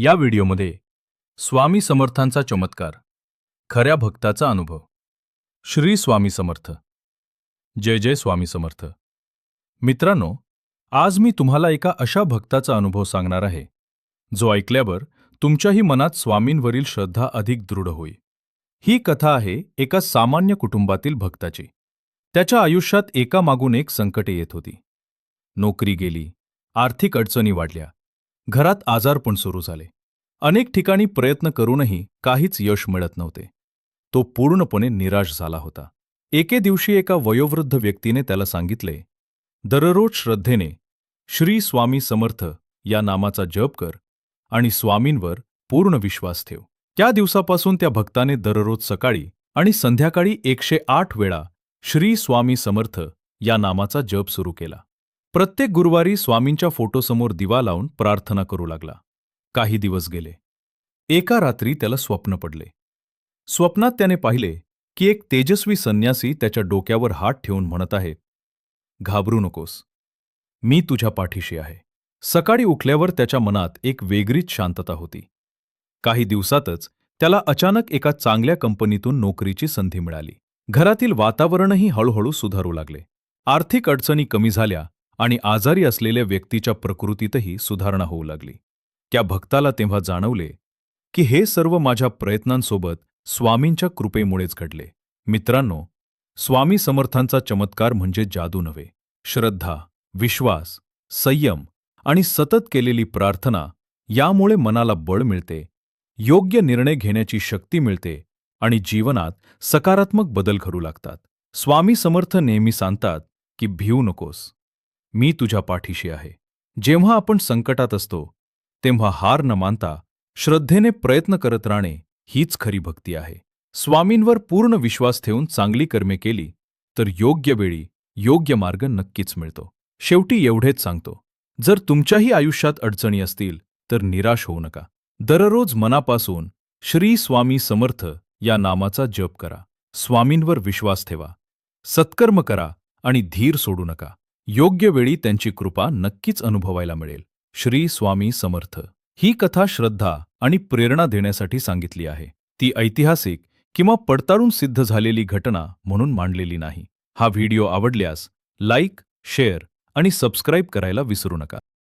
या व्हिडिओमध्ये स्वामी समर्थांचा चमत्कार, खऱ्या भक्ताचा अनुभव. श्री स्वामी समर्थ. जय जय स्वामी समर्थ. मित्रांनो, आज मी तुम्हाला एका अशा भक्ताचा अनुभव सांगणार आहे जो ऐकल्यावर तुमच्याही मनात स्वामींवरील श्रद्धा अधिक दृढ होईल. ही कथा आहे एका सामान्य कुटुंबातील भक्ताची. त्याच्या आयुष्यात एकामागून एक संकटे येत होती. नोकरी गेली, आर्थिक अडचणी वाढल्या, घरात आजारपण सुरू झाले. अनेक ठिकाणी प्रयत्न करूनही काहीच यश मिळत नव्हते. तो पूर्णपणे निराश झाला होता. एके दिवशी एका वयोवृद्ध व्यक्तीने त्याला सांगितले, दररोज श्रद्धेने श्री स्वामी समर्थ या नामाचा जप कर आणि स्वामींवर पूर्ण विश्वास ठेव. त्या दिवसापासून त्या भक्ताने दररोज सकाळी आणि संध्याकाळी 108 वेळा श्री स्वामी समर्थ या नामाचा जप सुरू केला. प्रत्येक गुरुवारी स्वामींच्या फोटोसमोर दिवा लावून प्रार्थना करू लागला. काही दिवस गेले. एका रात्री त्याला स्वप्न पडले. स्वप्नात त्याने पाहिले की एक तेजस्वी संन्यासी त्याच्या डोक्यावर हात ठेवून म्हणत आहे, घाबरू नकोस, मी तुझ्या पाठीशी आहे. सकाळी उठल्यावर त्याच्या मनात एक वेगळीच शांतता होती. काही दिवसातच त्याला अचानक एका चांगल्या कंपनीतून नोकरीची संधी मिळाली. घरातील वातावरणही हळूहळू सुधारू लागले. आर्थिक अडचणी कमी झाल्या आणि आजारी असलेल्या व्यक्तीच्या प्रकृतीतही सुधारणा होऊ लागली. त्या भक्ताला तेव्हा जाणवले की हे सर्व माझ्या प्रयत्नांसोबत स्वामींच्या कृपेमुळेच घडले. मित्रांनो, स्वामी समर्थांचा चमत्कार म्हणजे जादू नव्हे. श्रद्धा, विश्वास, संयम आणि सतत केलेली प्रार्थना यामुळे मनाला बळ मिळते, योग्य निर्णय घेण्याची शक्ती मिळते आणि जीवनात सकारात्मक बदल घडू लागतात. स्वामी समर्थ नेहमी सांगतात की भिवू नकोस, मी तुझ्या पाठीशी आहे. जेव्हा आपण संकटात असतो तेव्हा हार न मानता श्रद्धेने प्रयत्न करत राहणे हीच खरी भक्ती आहे. स्वामींवर पूर्ण विश्वास ठेवून चांगली कर्मे केली तर योग्य वेळी योग्य मार्ग नक्कीच मिळतो. शेवटी एवढेच सांगतो, जर तुमच्याही आयुष्यात अडचणी असतील तर निराश होऊ नका. दररोज मनापासून श्री स्वामी समर्थ या नामाचा जप करा. स्वामींवर विश्वास ठेवा, सत्कर्म करा आणि धीर सोडू नका. योग्य वेळी त्यांची कृपा नक्कीच अनुभवायला मिळेल. श्री स्वामी समर्थ. ही कथा श्रद्धा आणि प्रेरणा देण्यासाठी सांगितली आहे. ती ऐतिहासिक किंवा पडताळून सिद्ध झालेली घटना म्हणून मांडलेली नाही. हा व्हिडिओ आवडल्यास लाईक, शेअर आणि सबस्क्राईब करायला विसरू नका.